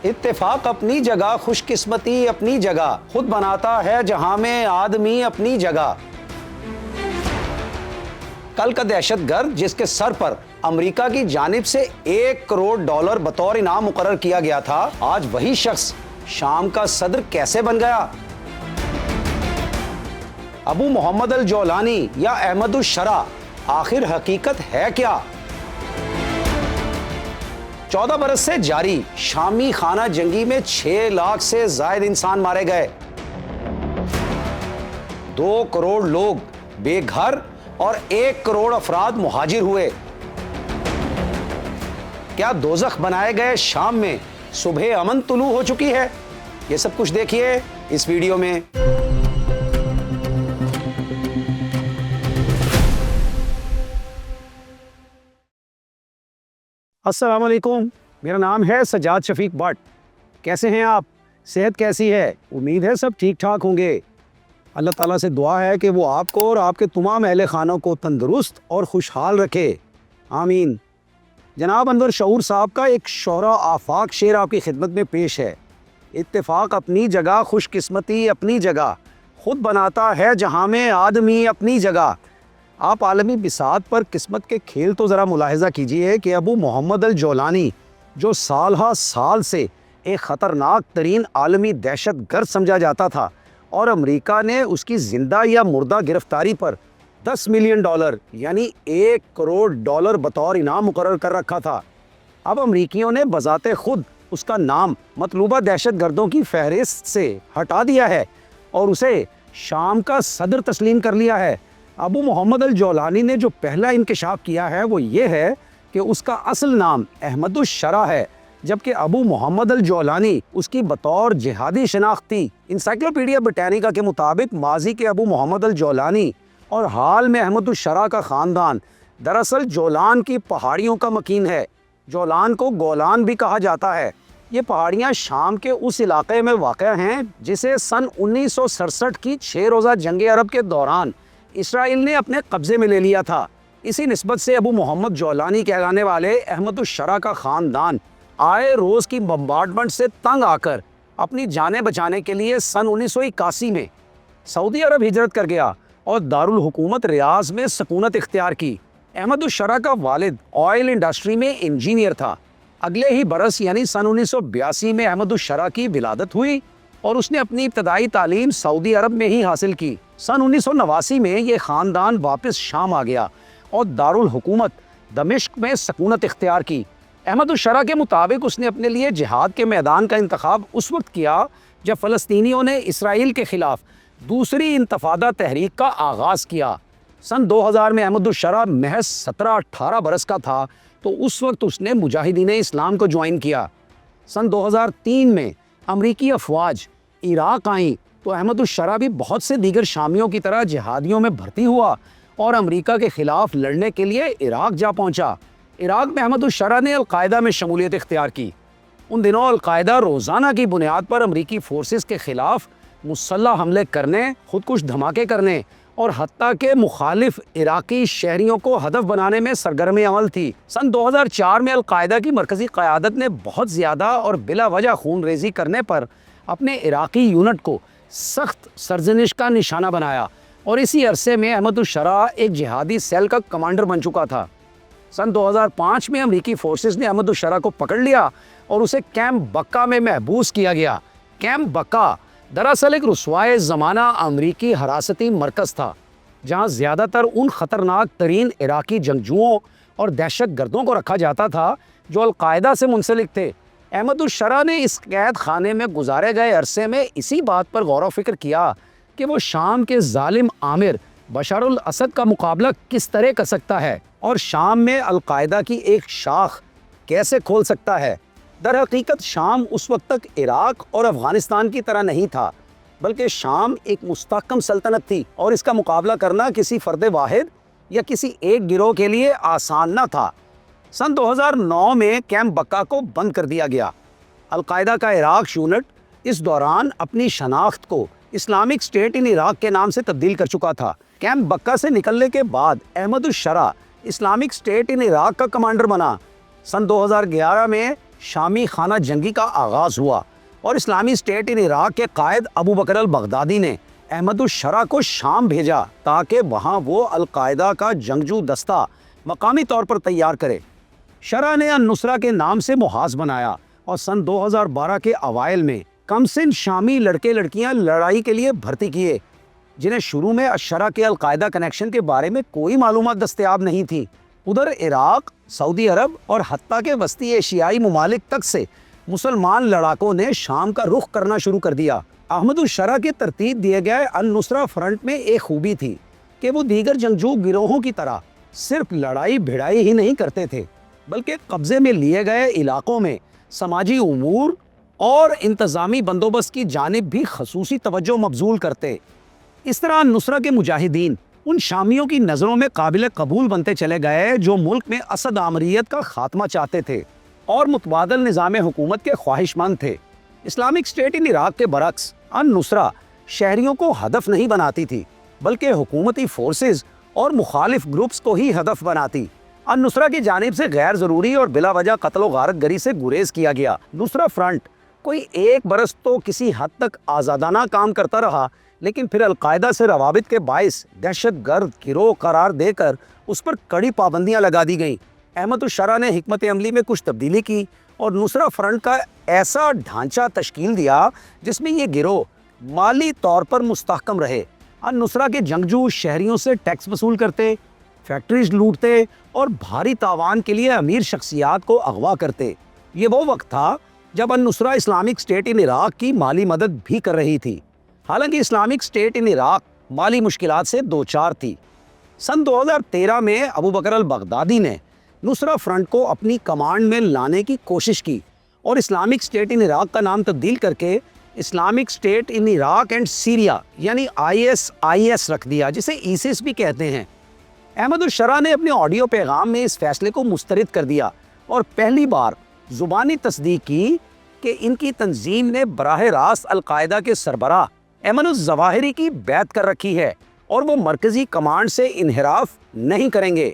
اتفاق اپنی جگہ، خوش قسمتی اپنی جگہ، خود بناتا ہے جہاں میں آدمی اپنی جگہ۔ کل کا دہشت گرد جس کے سر پر امریکہ کی جانب سے $1 کروڑ بطور انعام مقرر کیا گیا تھا، آج وہی شخص شام کا صدر کیسے بن گیا؟ ابو محمد الجولانی یا احمد الشرع آخر حقیقت ہے کیا؟ 14 برس سے جاری شامی خانہ جنگی میں 6 لاکھ سے زائد انسان مارے گئے، 2 کروڑ لوگ بے گھر اور 1 کروڑ افراد مہاجر ہوئے۔ کیا دوزخ بنائے گئے شام میں صبح امن طلوع ہو چکی ہے؟ یہ سب کچھ دیکھیے اس ویڈیو میں۔ السلام علیکم، میرا نام ہے سجاد شفیق بٹ۔ کیسے ہیں آپ؟ صحت کیسی ہے؟ امید ہے سب ٹھیک ٹھاک ہوں گے۔ اللہ تعالیٰ سے دعا ہے کہ وہ آپ کو اور آپ کے تمام اہل خانوں کو تندرست اور خوشحال رکھے، آمین۔ جناب انور شعور صاحب کا ایک شعرا آفاق شعر آپ کی خدمت میں پیش ہے۔ اتفاق اپنی جگہ، خوش قسمتی اپنی جگہ، خود بناتا ہے جہاں میں آدمی اپنی جگہ۔ آپ عالمی بساط پر قسمت کے کھیل تو ذرا ملاحظہ کیجئے کہ ابو محمد الجولانی جو سال ہا سال سے ایک خطرناک ترین عالمی دہشت گرد سمجھا جاتا تھا اور امریکہ نے اس کی زندہ یا مردہ گرفتاری پر $10 ملین یعنی $1 کروڑ بطور انعام مقرر کر رکھا تھا، اب امریکیوں نے بذات خود اس کا نام مطلوبہ دہشت گردوں کی فہرست سے ہٹا دیا ہے اور اسے شام کا صدر تسلیم کر لیا ہے۔ ابو محمد الجولانی نے جو پہلا انکشاف کیا ہے وہ یہ ہے کہ اس کا اصل نام احمد الشرع ہے، جبکہ ابو محمد الجولانی اس کی بطور جہادی شناخت تھی۔ انسائکلوپیڈیا بریٹانیکا کے مطابق ماضی کے ابو محمد الجولانی اور حال میں احمد الشرع کا خاندان دراصل جولان کی پہاڑیوں کا مکین ہے۔ جولان کو گولان بھی کہا جاتا ہے۔ یہ پہاڑیاں شام کے اس علاقے میں واقع ہیں جسے سن 1967 کی 6 روزہ جنگ عرب کے دوران اسرائیل نے اپنے قبضے میں لے لیا تھا۔ اسی نسبت سے ابو محمد جولانی کہلانے والے احمد الشرع کا خاندان آئے روز کی بمبارڈمنٹ سے تنگ آ کر اپنی جانیں بچانے کے لیے سن 1981 میں سعودی عرب ہجرت کر گیا اور دارالحکومت ریاض میں سکونت اختیار کی۔ احمد الشرع کا والد آئل انڈسٹری میں انجینئر تھا۔ اگلے ہی برس یعنی سن 1982 میں احمد الشرع کی ولادت ہوئی اور اس نے اپنی ابتدائی تعلیم سعودی عرب میں ہی حاصل کی۔ سن 1989 میں یہ خاندان واپس شام آ گیا اور دارالحکومت دمشق میں سکونت اختیار کی۔ احمد الشرع کے مطابق اس نے اپنے لیے جہاد کے میدان کا انتخاب اس وقت کیا جب فلسطینیوں نے اسرائیل کے خلاف دوسری انتفاضہ تحریک کا آغاز کیا۔ سن 2000 میں احمد الشرع محض 17-18 برس کا تھا تو اس وقت اس نے مجاہدین اسلام کو جوائن کیا۔ سن 2003 میں امریکی افواج عراق آئیں تو احمد الشرع بھی بہت سے دیگر شامیوں کی طرح جہادیوں میں بھرتی ہوا اور امریکہ کے خلاف لڑنے کے لیے عراق جا پہنچا۔ عراق میں احمد الشرع نے القاعدہ میں شمولیت اختیار کی۔ ان دنوں القاعدہ روزانہ کی بنیاد پر امریکی فورسز کے خلاف مسلح حملے کرنے، خودکش دھماکے کرنے اور حتیٰ کہ مخالف عراقی شہریوں کو ہدف بنانے میں سرگرم عمل تھی۔ سن 2004 میں القاعدہ کی مرکزی قیادت نے بہت زیادہ اور بلا وجہ خون ریزی کرنے پر اپنے عراقی یونٹ کو سخت سرزنش کا نشانہ بنایا اور اسی عرصے میں احمد الشرع ایک جہادی سیل کا کمانڈر بن چکا تھا۔ سن 2005 میں امریکی فورسز نے احمد الشرع کو پکڑ لیا اور اسے کیمپ بکا میں محبوس کیا گیا۔ کیمپ بکا دراصل ایک رسوائے زمانہ امریکی حراستی مرکز تھا جہاں زیادہ تر ان خطرناک ترین عراقی جنگجوؤں اور دہشت گردوں کو رکھا جاتا تھا جو القاعدہ سے منسلک تھے۔ احمد الشرع نے اس قید خانے میں گزارے گئے عرصے میں اسی بات پر غور و فکر کیا کہ وہ شام کے ظالم آمر بشار الاسد کا مقابلہ کس طرح کر سکتا ہے اور شام میں القاعدہ کی ایک شاخ کیسے کھول سکتا ہے۔ در حقیقت شام اس وقت تک عراق اور افغانستان کی طرح نہیں تھا، بلکہ شام ایک مستحکم سلطنت تھی اور اس کا مقابلہ کرنا کسی فرد واحد یا کسی ایک گروہ کے لیے آسان نہ تھا۔ سن 2009 میں کیمپ بکا کو بند کر دیا گیا۔ القاعدہ کا عراق یونٹ اس دوران اپنی شناخت کو اسلامک اسٹیٹ ان عراق کے نام سے تبدیل کر چکا تھا۔ کیمپ بکا سے نکلنے کے بعد احمد الشرع اسلامک اسٹیٹ ان عراق کا کمانڈر بنا۔ سن 2011 میں شامی خانہ جنگی کا آغاز ہوا اور اسلامی اسٹیٹ ان عراق کے قائد ابو بکر البغدادی نے احمد الشرع کو شام بھیجا تاکہ وہاں وہ القاعدہ کا جنگجو دستہ مقامی طور پر تیار کرے۔ شرع نے النصرہ کے نام سے محاذ بنایا اور سن 2012 کے اوائل میں کم سن شامی لڑکے لڑکیاں لڑائی کے لیے بھرتی کیے، جنہیں شروع میں الشرع کے القاعدہ کنیکشن کے بارے میں کوئی معلومات دستیاب نہیں تھی۔ ادھر عراق، سعودی عرب اور حتیٰ کہ وسطی ایشیائی ممالک تک سے مسلمان لڑاکوں نے شام کا رخ کرنا شروع کر دیا۔ احمد الشرع کے ترتیب دیے گئے النصرہ فرنٹ میں ایک خوبی تھی کہ وہ دیگر جنگجو گروہوں کی طرح صرف لڑائی بھڑائی ہی نہیں کرتے تھے، بلکہ قبضے میں لیے گئے علاقوں میں سماجی امور اور انتظامی بندوبست کی جانب بھی خصوصی توجہ مبذول کرتے۔ اس طرح النصرہ کے مجاہدین ان شامیوں کی نظروں میں قابل قبول بنتے چلے گئے جو ملک میں اسد آمریت کا خاتمہ چاہتے تھے اور متبادل نظام حکومت کے خواہش مند تھے۔ اسلامک اسٹیٹ ان عراق کے برعکس النصرہ شہریوں کو ہدف نہیں بناتی تھی، بلکہ حکومتی فورسز اور مخالف گروپس کو ہی ہدف بناتی۔ النصرہ کی جانب سے غیر ضروری اور بلا وجہ قتل و غارت گری سے گریز کیا گیا۔ دوسرا فرنٹ کوئی ایک برس تو کسی حد تک آزادانہ کام کرتا رہا، لیکن پھر القاعدہ سے روابط کے باعث دہشت گرد گروہ قرار دے کر اس پر کڑی پابندیاں لگا دی گئیں۔ احمد الشرع نے حکمت عملی میں کچھ تبدیلی کی اور نصرہ فرنٹ کا ایسا ڈھانچہ تشکیل دیا جس میں یہ گروہ مالی طور پر مستحکم رہے۔ النصرہ کے جنگجو شہریوں سے ٹیکس وصول کرتے، فیکٹریز لوٹتے اور بھاری تاوان کے لیے امیر شخصیات کو اغوا کرتے۔ یہ وہ وقت تھا جب النصرہ اسلامک اسٹیٹ ان عراق کی مالی مدد بھی کر رہی تھی، حالانکہ اسلامک اسٹیٹ ان عراق مالی مشکلات سے دوچار تھی۔ سن 2013 میں ابو بکر البغدادی نے نصرہ فرنٹ کو اپنی کمانڈ میں لانے کی کوشش کی اور اسلامک اسٹیٹ ان عراق کا نام تبدیل کر کے Islamic state in Iraq and Syria یعنی ISIS رکھ دیا، جسے ایسس بھی کہتے ہیں۔ احمد الشرع نے اپنے آڈیو پیغام میں اس فیصلے کو مسترد کر دیا اور پہلی بار زبانی تصدیق کی کہ ان کی تنظیم نے براہ راست القاعدہ کے سربراہ ایمن الظواہری کی بیعت کر رکھی ہے اور وہ مرکزی کمانڈ سے انحراف نہیں کریں گے۔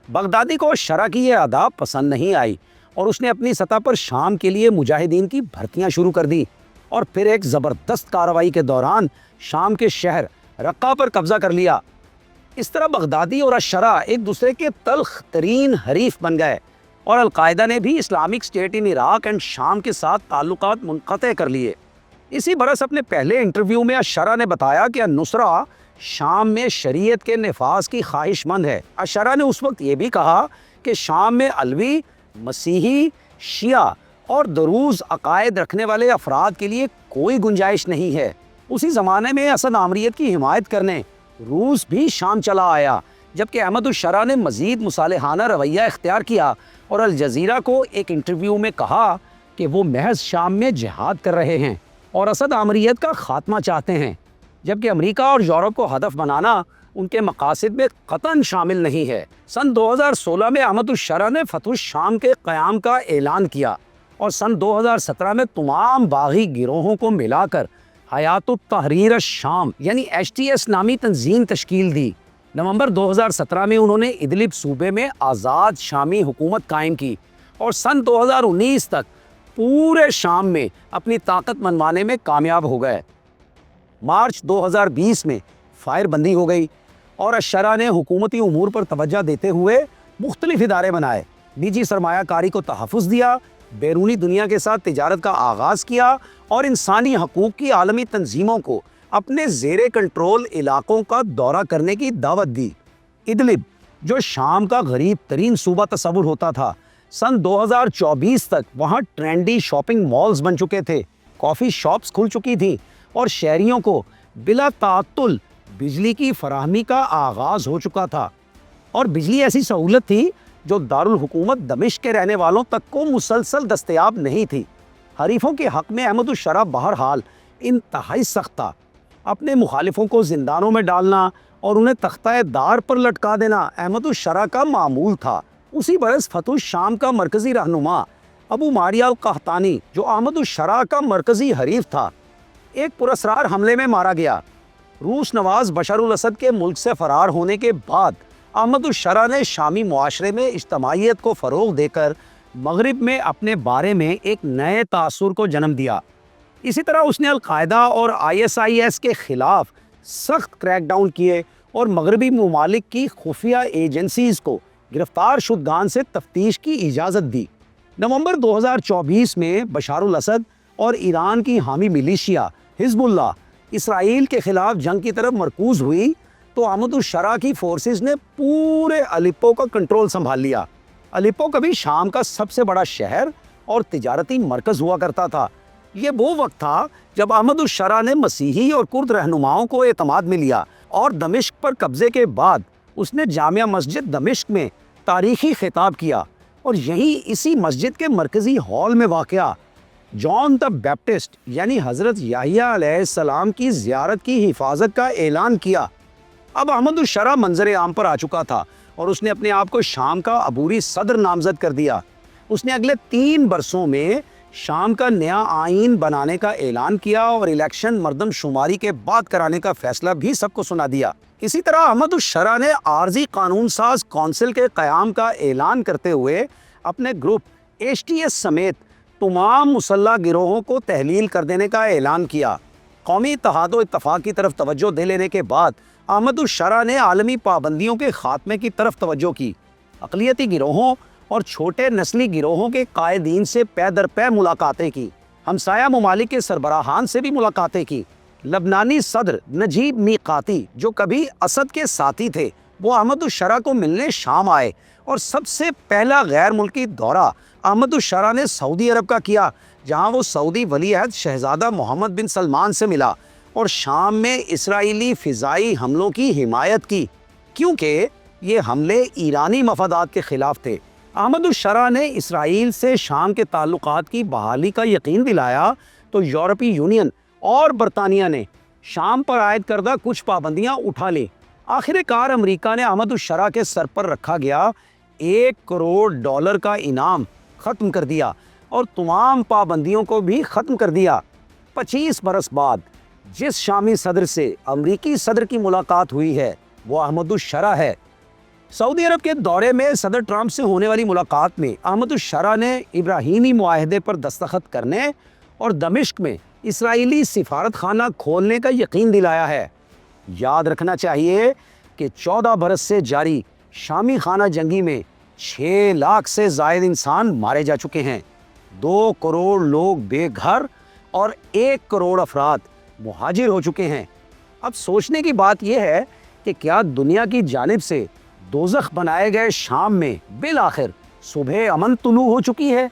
بغدادی کو شرع کی یہ ادا پسند نہیں آئی اور اس نے اپنی سطح پر شام کے لیے مجاہدین کی بھرتیاں شروع کر دی اور پھر ایک زبردست کارروائی کے دوران شام کے شہر رقہ پر قبضہ کر لیا۔ اس طرح بغدادی اور الشرع ایک دوسرے کے تلخ ترین حریف بن گئے اور القاعدہ نے بھی Islamic state in Iraq and شام کے ساتھ تعلقات منقطع کر لیے۔ اسی برس اپنے پہلے انٹرویو میں الشرع نے بتایا کہ النصرہ شام میں شریعت کے نفاذ کی خواہش مند ہے۔ الشرع نے اس وقت یہ بھی کہا کہ شام میں علوی، مسیحی، شیعہ اور دروز عقائد رکھنے والے افراد کے لیے کوئی گنجائش نہیں ہے۔ اسی زمانے میں اسد آمریت کی حمایت کرنے روس بھی شام چلا آیا، جبکہ احمد الشرع نے مزید مصالحانہ رویہ اختیار کیا اور الجزیرہ کو ایک انٹرویو میں کہا کہ وہ محض شام میں جہاد کر رہے ہیں اور اسد آمریت کا خاتمہ چاہتے ہیں، جبکہ امریکہ اور یورپ کو ہدف بنانا ان کے مقاصد میں قطعاً شامل نہیں ہے۔ سن 2016 میں احمد الشرع نے فتح الشام کے قیام کا اعلان کیا اور سن 2017 میں تمام باغی گروہوں کو ملا کر حیات التحریر الشام یعنی HTS نامی تنظیم تشکیل دی۔ نومبر 2017 میں انہوں نے ادلب صوبے میں آزاد شامی حکومت قائم کی اور سن 2019 تک پورے شام میں اپنی طاقت منوانے میں کامیاب ہو گئے۔ مارچ 2020 میں فائر بندی ہو گئی اور الشرع نے حکومتی امور پر توجہ دیتے ہوئے مختلف ادارے بنائے، نجی سرمایہ کاری کو تحفظ دیا، بیرونی دنیا کے ساتھ تجارت کا آغاز کیا اور انسانی حقوق کی عالمی تنظیموں کو اپنے زیر کنٹرول علاقوں کا دورہ کرنے کی دعوت دی۔ ادلب، جو شام کا غریب ترین صوبہ تصور ہوتا تھا، سن 2024 تک وہاں ٹرینڈی شاپنگ مالز بن چکے تھے، کافی شاپس کھل چکی تھیں اور شہریوں کو بلا تعطل بجلی کی فراہمی کا آغاز ہو چکا تھا، اور بجلی ایسی سہولت تھی جو دارالحکومت دمشق کے رہنے والوں تک کو مسلسل دستیاب نہیں تھی۔ حریفوں کے حق میں احمد الشرع بہرحال انتہائی سخت تھا۔ اپنے مخالفوں کو زندانوں میں ڈالنا اور انہیں تختہ دار پر لٹکا دینا احمد الشرع کا معمول تھا۔ اسی برس فتح الشام کا مرکزی رہنما ابو ماریا القحطانی، جو احمد الشرع کا مرکزی حریف تھا، ایک پراسرار حملے میں مارا گیا۔ روس نواز بشار الاسد کے ملک سے فرار ہونے کے بعد احمد الشرع نے شامی معاشرے میں اجتماعیت کو فروغ دے کر مغرب میں اپنے بارے میں ایک نئے تاثر کو جنم دیا۔ اسی طرح اس نے القاعدہ اور ISIS کے خلاف سخت کریک ڈاؤن کیے اور مغربی ممالک کی خفیہ ایجنسیز کو گرفتار شدگان سے تفتیش کی اجازت دی۔ نومبر 2024 میں بشار الاسد اور ایران کی حامی ملیشیا حزب اللہ اسرائیل کے خلاف جنگ کی طرف مرکوز ہوئی تو احمد الشرع کی فورسز نے پورے الیپو کا کنٹرول سنبھال لیا۔ الیپو کبھی شام کا سب سے بڑا شہر اور تجارتی مرکز ہوا کرتا تھا۔ یہ وہ وقت تھا جب احمد الشرع نے مسیحی اور کرد رہنماؤں کو اعتماد میں لیا اور دمشق پر قبضے کے بعد اس نے جامع مسجد دمشق میں تاریخی خطاب کیا، اور یہی اسی مسجد کے مرکزی ہال میں واقع جان دا بیپٹسٹ یعنی حضرت یحییٰ علیہ السلام کی زیارت کی حفاظت کا اعلان کیا۔ اب احمد الشرع منظر عام پر آ چکا تھا اور اس نے اپنے آپ کو شام کا عبوری صدر نامزد کر دیا۔ اس نے اگلے 3 برسوں میں شام کا نیا آئین بنانے کا اعلان کیا اور الیکشن مردم شماری کے بعد کرانے کا فیصلہ بھی سب کو سنا دیا۔ اسی طرح احمد الشرع نے عارضی قانون ساز کونسل کے قیام کا اعلان کرتے ہوئے اپنے گروپ HTS سمیت تمام مسلح گروہوں کو تحلیل کر دینے کا اعلان کیا۔ قومی اتحاد و اتفاق کی طرف توجہ دے لینے کے بعد احمد الشرع نے عالمی پابندیوں کے خاتمے کی طرف توجہ کی، اقلیتی گروہوں اور چھوٹے نسلی گروہوں کے قائدین سے پے در پے ملاقاتیں کی، ہمسایہ ممالک کے سربراہان سے بھی ملاقاتیں کی۔ لبنانی صدر نجیب میقاتی جو کبھی اسد کے ساتھی تھے، وہ احمد الشرع کو ملنے شام آئے، اور سب سے پہلا غیر ملکی دورہ احمد الشرع نے سعودی عرب کا کیا، جہاں وہ سعودی ولی عہد شہزادہ محمد بن سلمان سے ملا اور شام میں اسرائیلی فضائی حملوں کی حمایت کی، کیونکہ یہ حملے ایرانی مفادات کے خلاف تھے۔ احمد الشرع نے اسرائیل سے شام کے تعلقات کی بحالی کا یقین دلایا تو یورپی یونین اور برطانیہ نے شام پر عائد کردہ کچھ پابندیاں اٹھا لیں۔ آخر کار امریکہ نے احمد الشرع کے سر پر رکھا گیا $1 کروڑ کا انعام ختم کر دیا اور تمام پابندیوں کو بھی ختم کر دیا۔ 25 برس بعد جس شامی صدر سے امریکی صدر کی ملاقات ہوئی ہے وہ احمد الشرع ہے۔ سعودی عرب کے دورے میں صدر ٹرمپ سے ہونے والی ملاقات میں احمد الشرع نے ابراہیمی معاہدے پر دستخط کرنے اور دمشق میں اسرائیلی سفارت خانہ کھولنے کا یقین دلایا ہے۔ یاد رکھنا چاہیے کہ 14 برس سے جاری شامی خانہ جنگی میں 6 لاکھ سے زائد انسان مارے جا چکے ہیں، 2 کروڑ لوگ بے گھر اور 1 کروڑ افراد مہاجر ہو چکے ہیں۔ اب سوچنے کی بات یہ ہے کہ کیا دنیا کی جانب سے دوزخ بنائے گئے شام میں بالآخر صبح امن طلوع ہو چکی ہے؟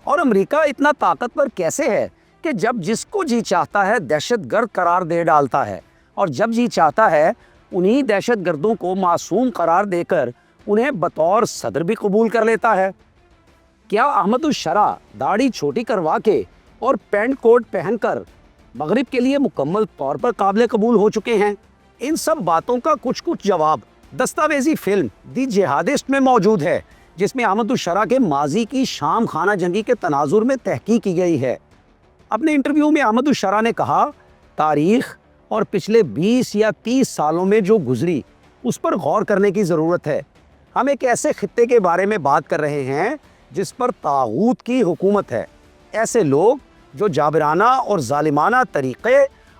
اور امریکہ اتنا طاقتور کیسے ہے کہ جب جس کو جی چاہتا ہے دہشت گرد قرار دے ڈالتا ہے، اور جب جی چاہتا ہے انہی دہشت گردوں کو معصوم قرار دے کر انہیں بطور صدر بھی قبول کر لیتا ہے؟ کیا احمد الشرع داڑھی چھوٹی کروا کے اور پینٹ کوٹ پہن کر مغرب کے لیے مکمل طور پر قابل قبول ہو چکے ہیں؟ ان سب باتوں کا کچھ جواب دستاویزی فلم دی جہادسٹ میں موجود ہے، جس میں احمد الشرع کے ماضی کی شام خانہ جنگی کے تناظر میں تحقیق کی گئی ہے۔ اپنے انٹرویو میں احمد الشرع نے کہا، تاریخ اور پچھلے 20 یا 30 سالوں میں جو گزری اس پر غور کرنے کی ضرورت ہے۔ ہم ایک ایسے خطے کے بارے میں بات کر رہے ہیں جس پر طاغوت کی حکومت ہے، ایسے لوگ جو جابرانہ اور ظالمانہ طریقے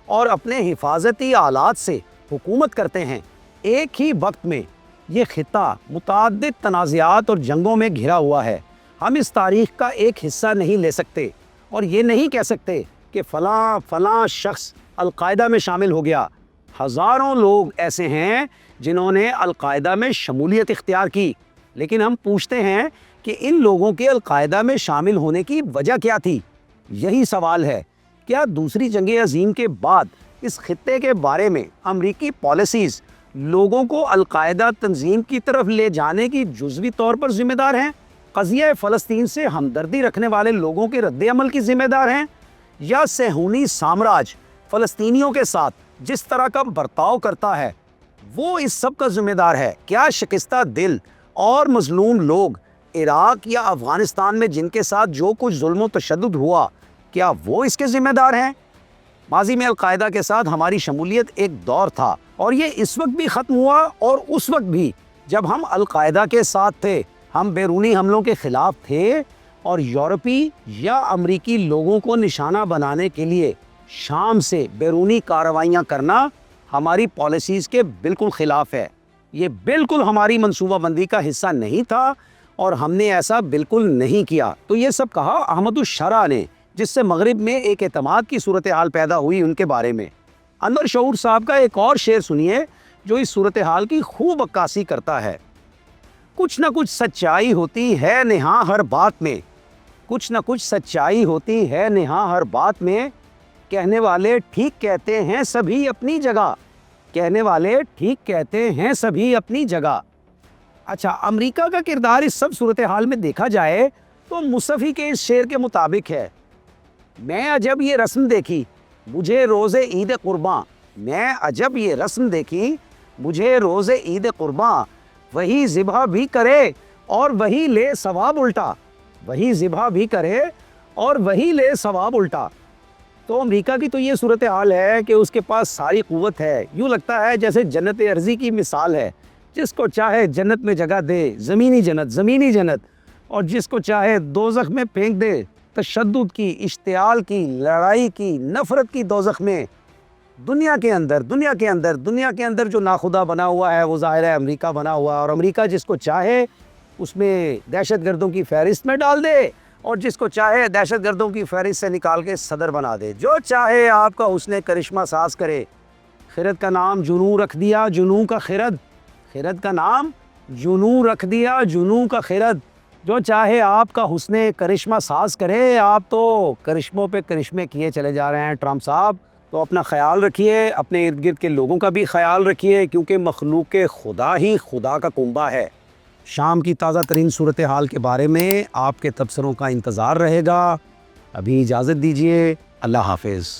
اور اپنے حفاظتی آلات سے حکومت کرتے ہیں۔ ایک ہی وقت میں یہ خطہ متعدد تنازعات اور جنگوں میں گھرا ہوا ہے۔ ہم اس تاریخ کا ایک حصہ نہیں لے سکتے اور یہ نہیں کہہ سکتے کہ فلاں شخص القاعدہ میں شامل ہو گیا۔ ہزاروں لوگ ایسے ہیں جنہوں نے القاعدہ میں شمولیت اختیار کی، لیکن ہم پوچھتے ہیں کہ ان لوگوں کے القاعدہ میں شامل ہونے کی وجہ کیا تھی؟ یہی سوال ہے۔ کیا دوسری جنگ عظیم کے بعد اس خطے کے بارے میں امریکی پالیسیز لوگوں کو القاعدہ تنظیم کی طرف لے جانے کی جزوی طور پر ذمہ دار ہیں؟ قضیہ فلسطین سے ہمدردی رکھنے والے لوگوں کے رد عمل کی ذمہ دار ہیں؟ یا صہیونی سامراج فلسطینیوں کے ساتھ جس طرح کا برتاؤ کرتا ہے وہ اس سب کا ذمہ دار ہے؟ کیا شکستہ دل اور مظلوم لوگ عراق یا افغانستان میں جن کے ساتھ جو کچھ ظلم و تشدد ہوا، کیا وہ اس کے ذمہ دار ہیں؟ ماضی میں القاعدہ کے ساتھ ہماری شمولیت ایک دور تھا، اور یہ اس وقت بھی ختم ہوا، اور اس وقت بھی جب ہم القاعدہ کے ساتھ تھے ہم بیرونی حملوں کے خلاف تھے اور یورپی یا امریکی لوگوں کو نشانہ بنانے کے لیے شام سے بیرونی کارروائیاں کرنا ہماری پالیسیز کے بالکل خلاف ہے۔ یہ بالکل ہماری منصوبہ بندی کا حصہ نہیں تھا اور ہم نے ایسا بالکل نہیں کیا۔ تو یہ سب کہا احمد الشرع نے، جس سے مغرب میں ایک اعتماد کی صورتحال پیدا ہوئی ان کے بارے میں۔ انور شعور صاحب کا ایک اور شعر سنیے جو اس صورتحال کی خوب عکاسی کرتا ہے۔ کچھ نہ کچھ سچائی ہوتی ہے نہاں ہر بات میں، کچھ نہ کچھ سچائی ہوتی ہے نہاں ہر بات میں، کہنے والے ٹھیک کہتے ہیں سبھی اپنی جگہ، کہنے والے ٹھیک کہتے ہیں سبھی اپنی جگہ۔ اچھا، امریکہ کا کردار اس سب صورتحال میں دیکھا جائے تو مصطفی کے اس شعر کے مطابق ہے۔ میں عجب یہ رسم دیکھی مجھے روز عید قرباں، میں عجب یہ رسم دیکھی مجھے روز عید قرباں، وہی ذبح بھی کرے اور وہی لے ثواب الٹا، وہی ذبح بھی کرے اور وہی لے ثواب الٹا۔ تو امریکہ کی تو یہ صورتحال ہے کہ اس کے پاس ساری قوت ہے، یوں لگتا ہے جیسے جنت عرضی کی مثال ہے، جس کو چاہے جنت میں جگہ دے، زمینی جنت، زمینی جنت، اور جس کو چاہے دوزخ میں پھینک دے، تشدد کی، اشتعال کی، لڑائی کی، نفرت کی دوزخ میں۔ دنیا کے اندر جو ناخدا بنا ہوا ہے وہ ظاہر ہے امریکہ بنا ہوا ہے، اور امریکہ جس کو چاہے اس میں دہشت گردوں کی فہرست میں ڈال دے اور جس کو چاہے دہشت گردوں کی فہرست سے نکال کے صدر بنا دے، جو چاہے آپ کا حسن کرشمہ ساز کرے۔ خرد کا نام جنوں رکھ دیا، جنوں کا خرد، خرد کا نام جنوں رکھ دیا، جنوں کا خرد، جو چاہے آپ کا حسن کرشمہ ساز کرے۔ آپ تو کرشموں پہ کرشمے کیے چلے جا رہے ہیں ٹرمپ صاحب، تو اپنا خیال رکھیے، اپنے ارد گرد کے لوگوں کا بھی خیال رکھیے، کیونکہ مخلوق خدا ہی خدا کا کنبہ ہے۔ شام کی تازہ ترین صورتحال کے بارے میں آپ کے تبصروں کا انتظار رہے گا۔ ابھی اجازت دیجیے، اللہ حافظ۔